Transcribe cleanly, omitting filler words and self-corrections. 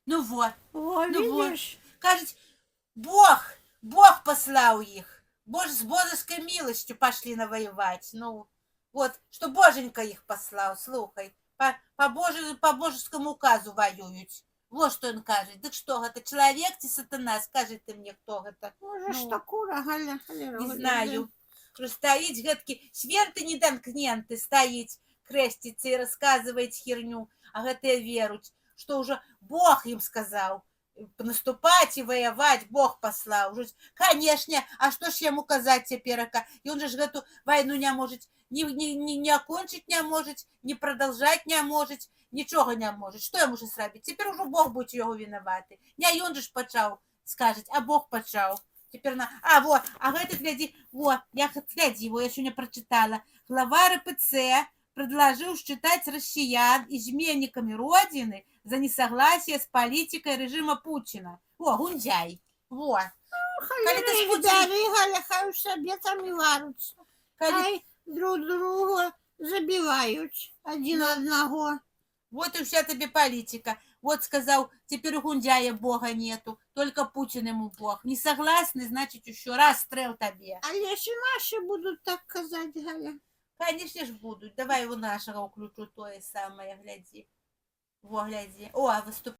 Ну вот, О, ну вот. видишь? Кажуть, Бог послал их. С божеской милостью пошли навоевать. Ну, вот, что Боженька их послал, слухай. По божескому указу воюют. Вот что он кажет. Так что это, человек ты сатана? Скажи ты мне, кто это. Може ж Ну, такура, Галя, не знаю. Что стоит, гэткі свенты недамкненты стоит, крестится и рассказывает херню, а гэтыя веруць, что уже Бог им сказал наступать и воевать, Бог послал. Конечно, а что ж ему казать теперь? И он же эту войну не может не окончить не может, не продолжать не может, ничего не может. Что ему же срабить? Теперь уже Бог будет его виноваты. Не он же почал, скажет, а Бог почал. Теперь вот, а этот гляди, вот, я гляди, его я сегодня прочитала. Глава РПЦ предложил считать россиян изменниками Родины за несогласие с политикой режима Путина. О, Гундяй. Вот. Коли ты с Холера їх Путиным... бери, Галя, хай у себе там і варуться. Коли... Хай друг друга забивають один одного. Вот и вся тебе политика. Вот сказал, теперь у Гундяя Бога нету, только Путин ему Бог. Не согласны, значит, еще раз стрел тебе. А якщо наші будуть так казати, Галя? Конечно ж будут. Давай у нашего включу то и самое, гляди. Во, гляди. О, выступ.